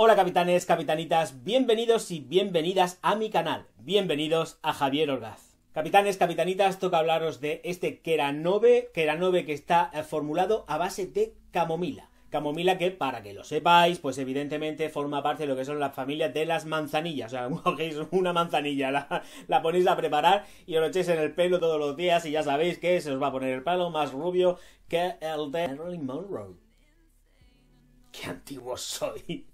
Hola capitanes, capitanitas, bienvenidos y bienvenidas a mi canal. Bienvenidos a Javier Orgaz. Capitanes, capitanitas, toca hablaros de este Keranove que está formulado a base de camomila. Camomila que, para que lo sepáis, pues evidentemente forma parte de lo que son las familias de las manzanillas. O sea, cogéis una manzanilla, la ponéis a preparar y os lo echéis en el pelo todos los días y ya sabéis que se os va a poner el pelo más rubio que el de Marilyn Monroe. ¡Qué antiguo soy!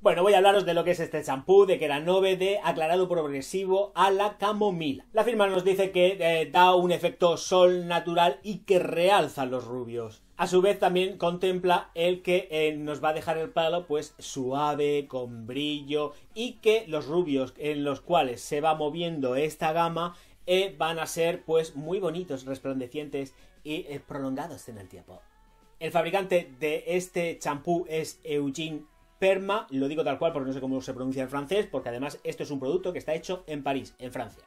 Bueno, voy a hablaros de lo que es este champú de Keranove de aclarado progresivo a la camomila. La firma nos dice que da un efecto sol natural y que realza los rubios. A su vez también contempla el que nos va a dejar el pelo pues suave, con brillo, y que los rubios en los cuales se va moviendo esta gama van a ser pues muy bonitos, resplandecientes y prolongados en el tiempo. El fabricante de este champú es Eugene Perma, lo digo tal cual porque no sé cómo se pronuncia en francés, porque además esto es un producto que está hecho en París, en Francia.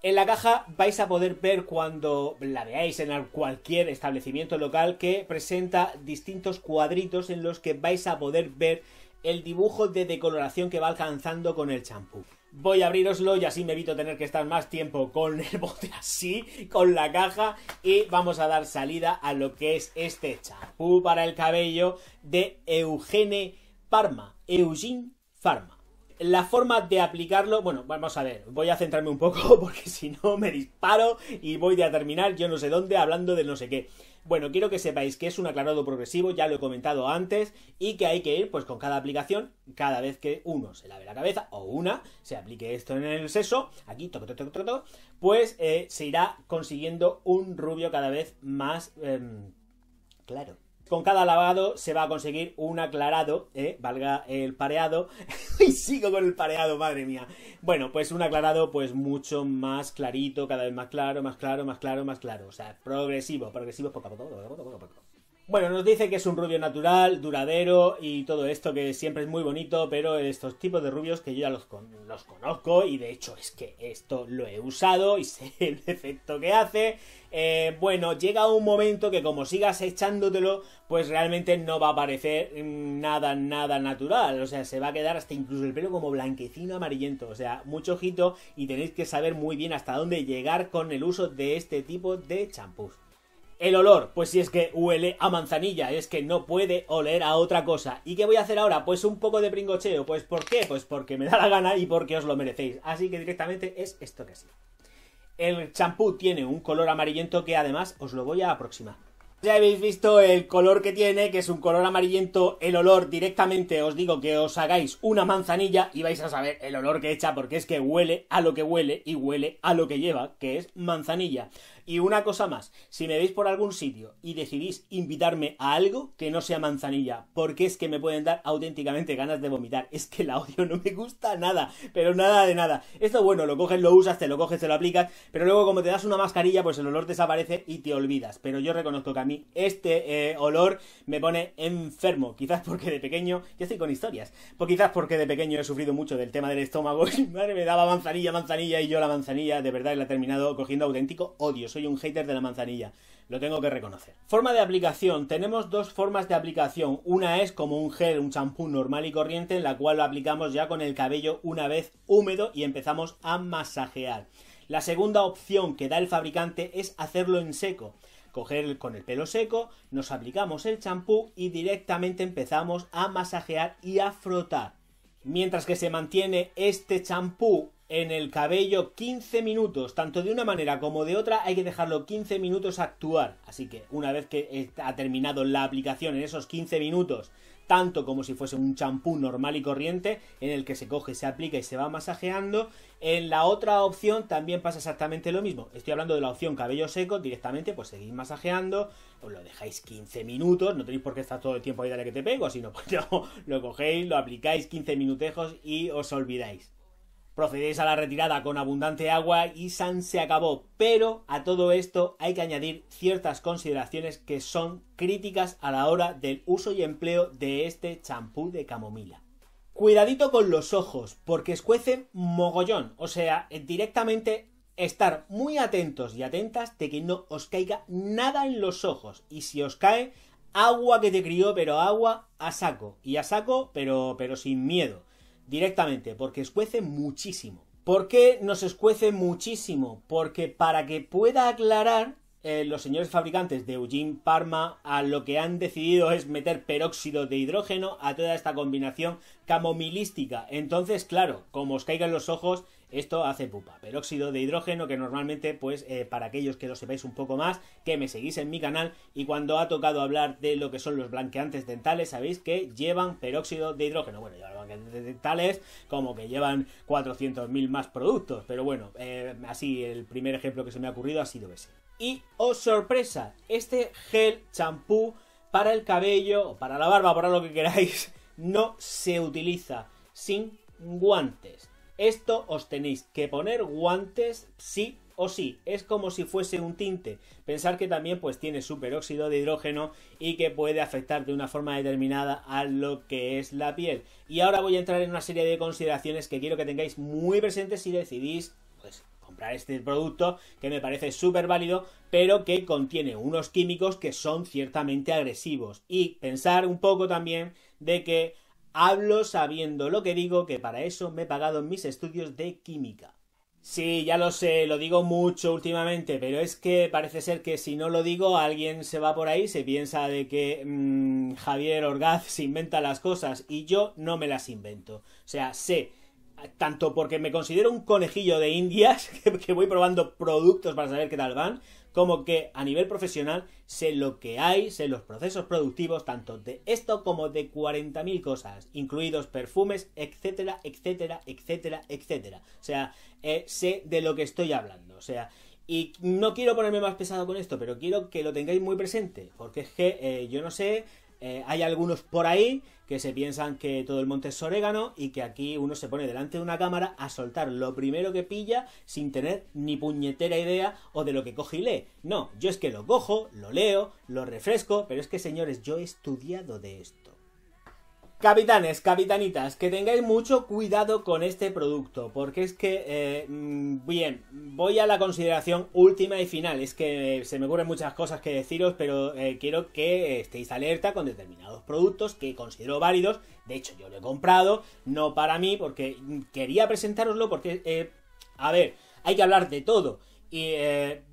En la caja vais a poder ver, cuando la veáis en cualquier establecimiento local, que presenta distintos cuadritos en los que vais a poder ver el dibujo de decoloración que va alcanzando con el champú. Voy a abriroslo y así me evito tener que estar más tiempo con el bote así, con la caja, y vamos a dar salida a lo que es este champú para el cabello de Eugene Pharma. La forma de aplicarlo, bueno, vamos a ver, voy a centrarme un poco porque si no me disparo y voy a terminar yo no sé dónde hablando de no sé qué. Bueno, quiero que sepáis que es un aclarado progresivo, ya lo he comentado antes, y que hay que ir pues con cada aplicación, cada vez que uno se lave la cabeza o una se aplique esto en el seso, aquí, pues se irá consiguiendo un rubio cada vez más claro. Con cada lavado se va a conseguir un aclarado, valga el pareado, y sigo con el pareado, madre mía. Bueno, pues un aclarado pues mucho más clarito, cada vez más claro, o sea, progresivo, poco a poco. Bueno, nos dice que es un rubio natural, duradero y todo esto que siempre es muy bonito, pero estos tipos de rubios que yo ya los conozco y de hecho es que esto lo he usado y sé el efecto que hace. Bueno, llega un momento que como sigas echándotelo, pues realmente no va a parecer nada natural, o sea, se va a quedar hasta incluso el pelo como blanquecino amarillento, o sea, mucho ojito y tenéis que saber muy bien hasta dónde llegar con el uso de este tipo de champús. El olor, pues si es que huele a manzanilla, es que no puede oler a otra cosa. ¿Y qué voy a hacer ahora? Pues un poco de pringocheo. ¿Pues por qué? Pues porque me da la gana y porque os lo merecéis. Así que directamente es esto que sí. El champú tiene un color amarillento que además os lo voy a aproximar. Ya habéis visto el color que tiene, que es un color amarillento. El olor directamente os digo que os hagáis una manzanilla y vais a saber el olor que echa, porque es que huele a lo que huele y huele a lo que lleva, que es manzanilla. Y una cosa más, si me veis por algún sitio y decidís invitarme a algo que no sea manzanilla, porque es que me pueden dar auténticamente ganas de vomitar, es que la odio, no me gusta nada, pero nada de nada. Esto bueno, lo coges, lo usas, te lo coges, te lo aplicas, pero luego como te das una mascarilla, pues el olor desaparece y te olvidas. Pero yo reconozco que a mí este olor me pone enfermo, quizás porque de pequeño, yo estoy con historias, pues quizás porque de pequeño he sufrido mucho del tema del estómago y mi madre me daba manzanilla y yo la manzanilla de verdad la he terminado cogiendo auténtico odio. Soy un hater de la manzanilla, lo tengo que reconocer. Forma de aplicación, tenemos dos formas de aplicación. Una es como un gel, un champú normal y corriente, en la cual lo aplicamos ya con el cabello una vez húmedo y empezamos a masajear. La segunda opción que da el fabricante es hacerlo en seco. Coger con el pelo seco, nos aplicamos el champú y directamente empezamos a masajear y a frotar. Mientras que se mantiene este champú en el cabello 15 minutos, tanto de una manera como de otra hay que dejarlo 15 minutos actuar, así que una vez que ha terminado la aplicación en esos 15 minutos, tanto como si fuese un champú normal y corriente en el que se coge, se aplica y se va masajeando, en la otra opción también pasa exactamente lo mismo. Estoy hablando de la opción cabello seco, directamente pues seguís masajeando, os lo dejáis 15 minutos, no tenéis por qué estar todo el tiempo ahí dale que te pego, sino pues no, lo cogéis, lo aplicáis 15 minutejos y os olvidáis. Procedéis a la retirada con abundante agua y san se acabó. Pero a todo esto hay que añadir ciertas consideraciones que son críticas a la hora del uso y empleo de este champú de camomila. Cuidadito con los ojos, porque escuece mogollón. O sea, directamente estar muy atentos y atentas de que no os caiga nada en los ojos. Y si os cae, agua que te crió, pero agua a saco. Y a saco, pero sin miedo. Directamente, porque escuece muchísimo. ¿Por qué nos escuece muchísimo? Porque para que pueda aclarar, los señores fabricantes de Eugene Parma a lo que han decidido es meter peróxido de hidrógeno a toda esta combinación camomilística. Entonces, claro, como os caigan los ojos, esto hace pupa. Peróxido de hidrógeno, que normalmente, pues, para aquellos que lo sepáis un poco más, que me seguís en mi canal, y cuando ha tocado hablar de lo que son los blanqueantes dentales, sabéis que llevan peróxido de hidrógeno. Bueno, llevan blanqueantes dentales como que llevan 400.000 más productos, pero bueno, así el primer ejemplo que se me ha ocurrido ha sido ese. Y, oh sorpresa, este gel champú para el cabello, o para la barba, para lo que queráis, no se utiliza sin guantes. Esto os tenéis que poner guantes sí o sí. Es como si fuese un tinte. Pensar que también pues tiene su peróxido de hidrógeno y que puede afectar de una forma determinada a lo que es la piel. Y ahora voy a entrar en una serie de consideraciones que quiero que tengáis muy presentes si decidís pues comprar este producto, que me parece súper válido, pero que contiene unos químicos que son ciertamente agresivos. Y pensar un poco también de que hablo sabiendo lo que digo, que para eso me he pagado mis estudios de química. Sí, ya lo sé, lo digo mucho últimamente, pero es que parece ser que si no lo digo, alguien se va por ahí, se piensa de que Javier Orgaz se inventa las cosas y yo no me las invento. O sea, sé, tanto porque me considero un conejillo de indias, que voy probando productos para saber qué tal van, como que a nivel profesional sé lo que hay, sé los procesos productivos, tanto de esto como de 40.000 cosas, incluidos perfumes, etcétera, etcétera, etcétera, etcétera. O sea, sé de lo que estoy hablando, o sea, y no quiero ponerme más pesado con esto, pero quiero que lo tengáis muy presente, porque es que yo no sé, hay algunos por ahí que se piensan que todo el monte es orégano y que aquí uno se pone delante de una cámara a soltar lo primero que pilla sin tener ni puñetera idea o de lo que coge y lee. No, yo es que lo cojo, lo leo, lo refresco, pero es que señores, yo he estudiado de esto. Capitanes, capitanitas, que tengáis mucho cuidado con este producto, porque es que, bien, voy a la consideración última y final. Es que se me ocurren muchas cosas que deciros, pero quiero que estéis alerta con determinados productos que considero válidos. De hecho, yo lo he comprado, no para mí, porque quería presentároslo, porque, a ver, hay que hablar de todo. Y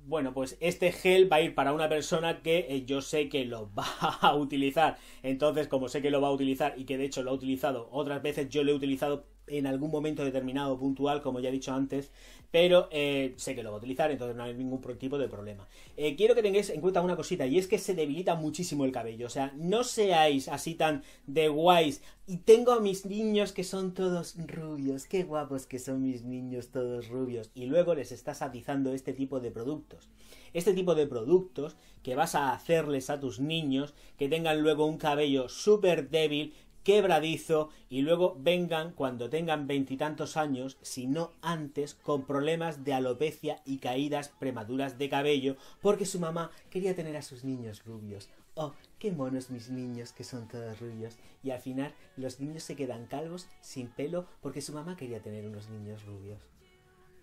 bueno, pues este gel va a ir para una persona que yo sé que lo va a utilizar. Entonces, como sé que lo va a utilizar y que de hecho lo ha utilizado otras veces, yo lo he utilizado en algún momento determinado puntual, como ya he dicho antes, pero sé que lo va a utilizar, entonces no hay ningún tipo de problema. Quiero que tengáis en cuenta una cosita, y es que se debilita muchísimo el cabello. O sea, no seáis así tan de guays. Y tengo a mis niños que son todos rubios, qué guapos que son mis niños todos rubios, y luego les estás atizando este tipo de productos. Este tipo de productos que vas a hacerles a tus niños que tengan luego un cabello súper débil, quebradizo, y luego vengan cuando tengan 20 y tantos años, si no antes, con problemas de alopecia y caídas prematuras de cabello, porque su mamá quería tener a sus niños rubios. Oh, qué monos mis niños que son todos rubios. Y al final los niños se quedan calvos, sin pelo, porque su mamá quería tener unos niños rubios.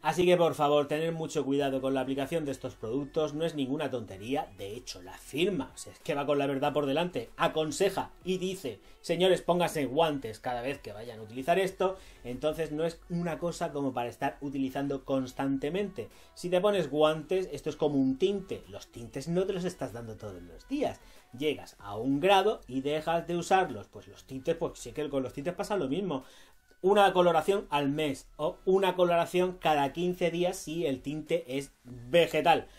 Así que por favor, tened mucho cuidado con la aplicación de estos productos, no es ninguna tontería, de hecho la firma, o sea, es que va con la verdad por delante, aconseja y dice, señores, pónganse guantes cada vez que vayan a utilizar esto, entonces no es una cosa como para estar utilizando constantemente. Si te pones guantes, esto es como un tinte, los tintes no te los estás dando todos los días, llegas a un grado y dejas de usarlos, pues los tintes, pues sí que con los tintes pasa lo mismo. Una coloración al mes o una coloración cada 15 días si el tinte es vegetal,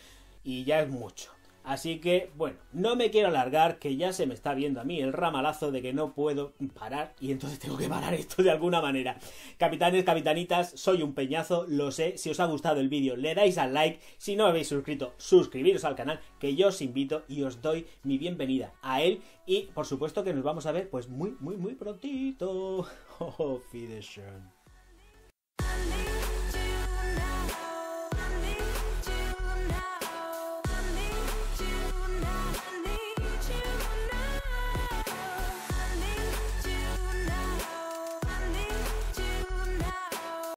y ya es mucho. Así que, bueno, no me quiero alargar, que ya se me está viendo a mí el ramalazo de que no puedo parar, y entonces tengo que parar esto de alguna manera. Capitanes, capitanitas, soy un peñazo, lo sé. Si os ha gustado el vídeo, le dais al like. Si no habéis suscrito, suscribiros al canal, que yo os invito y os doy mi bienvenida a él. Y, por supuesto, que nos vamos a ver, pues muy prontito. Auf Wiedersehen.